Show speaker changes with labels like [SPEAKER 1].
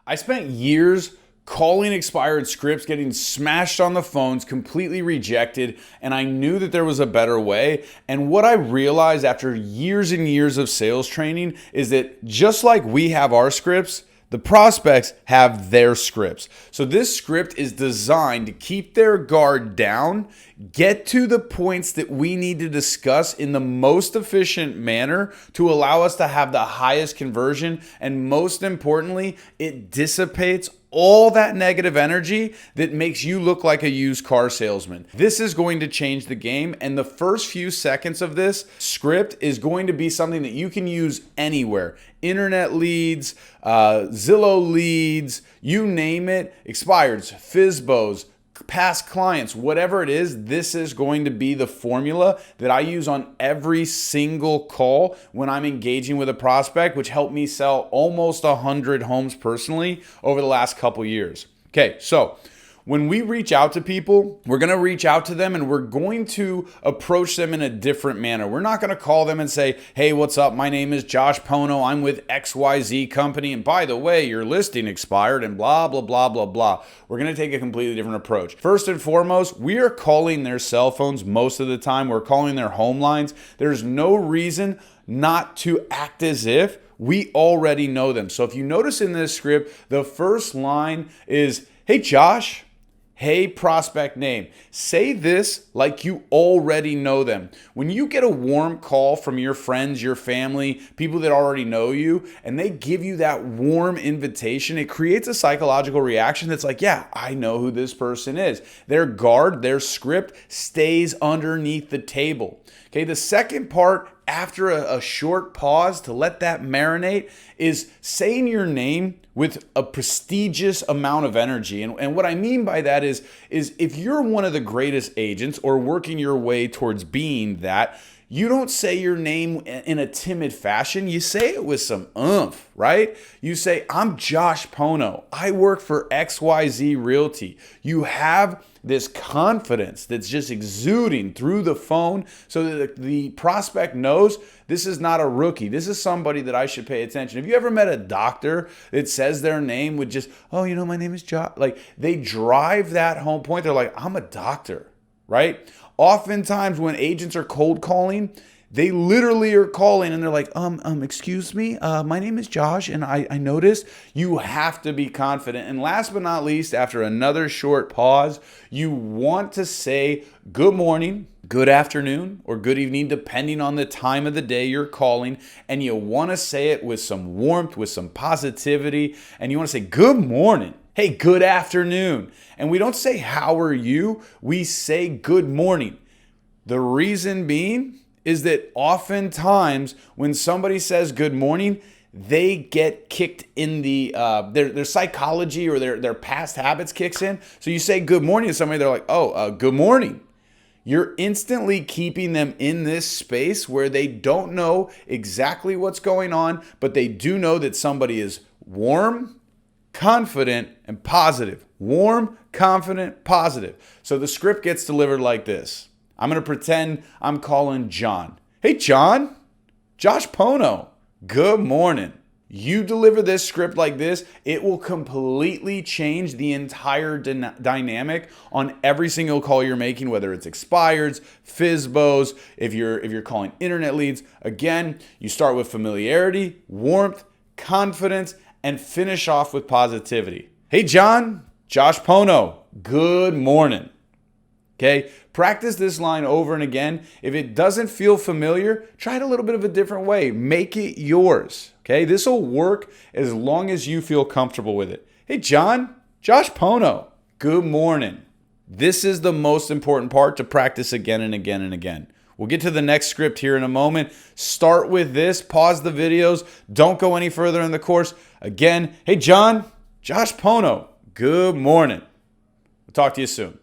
[SPEAKER 1] I spent years calling expired scripts, getting smashed on the phones, completely rejected, and I knew that there was a better way. And what I realized after years and years of sales training is that just like we have our scripts, the prospects have their scripts. So this script is designed to keep their guard down, get to the points that we need to discuss in the most efficient manner to allow us to have the highest conversion. And most importantly, it dissipates all that negative energy that makes you look like a used car salesman. This is going to change the game, and the first few seconds of this script is going to be something that you can use anywhere. Internet leads, Zillow leads, you name it, expireds, FSBOs, past clients, whatever it is, this is going to be the formula that I use on every single call when I'm engaging with a prospect, which helped me sell almost 100 homes personally over the last couple years. Okay, so when we reach out to people, we're going to reach out to them and we're going to approach them in a different manner. We're not going to call them and say, hey, what's up? My name is Josh Pono. I'm with XYZ company. And by the way, your listing expired and blah, blah, blah, blah, blah. We're going to take a completely different approach. First and foremost, we are calling their cell phones most of the time. We're calling their home lines. There's no reason not to act as if we already know them. So if you notice in this script, the first line is, hey, Josh. Hey, prospect name. Say this like you already know them. When you get a warm call from your friends, your family, people that already know you, and they give you that warm invitation, it creates a psychological reaction that's like, yeah, I know who this person is. Their guard, their script stays underneath the table. Okay, the second part after a short pause to let that marinate is saying your name with a prestigious amount of energy. And what I mean by that is if you're one of the greatest agents or working your way towards being that, you don't say your name in a timid fashion. You say it with some oomph, right? You say, I'm Josh Pono. I work for XYZ Realty. You have this confidence that's just exuding through the phone so that the prospect knows this is not a rookie. This is somebody that I should pay attention. Have you ever met a doctor that says their name with just, oh, you know, my name is Josh? Like they drive that home point. They're like, I'm a doctor, right? Oftentimes when agents are cold calling, they literally are calling and they're like, excuse me, my name is Josh and I noticed. You have to be confident. And last but not least, after another short pause, you want to say good morning, good afternoon, or good evening, depending on the time of the day you're calling. And you want to say it with some warmth, with some positivity. And you want to say good morning. Hey, good afternoon. And we don't say, how are you? We say good morning. The reason being is that oftentimes when somebody says good morning, they get kicked in the, their psychology or their past habits kicks in. So you say good morning to somebody, they're like, good morning. You're instantly keeping them in this space where they don't know exactly what's going on, but they do know that somebody is warm, confident, and positive. Warm, confident, positive. So the script gets delivered like this. I'm going to pretend I'm calling John. Hey, John. Josh Pono. Good morning. You deliver this script like this, it will completely change the entire dynamic on every single call you're making, whether it's expireds, FSBOs, if you're calling internet leads. Again, you start with familiarity, warmth, confidence, and finish off with positivity. Hey, John, Josh Pono, good morning. Okay, practice this line over and again. If it doesn't feel familiar, try it a little bit of a different way. Make it yours. Okay, this will work as long as you feel comfortable with it. Hey, John, Josh Pono, good morning. This is the most important part to practice again and again and again. We'll get to the next script here in a moment. Start with this, pause the videos, don't go any further in the course. Again, hey, John, Josh Pono, good morning. We'll talk to you soon.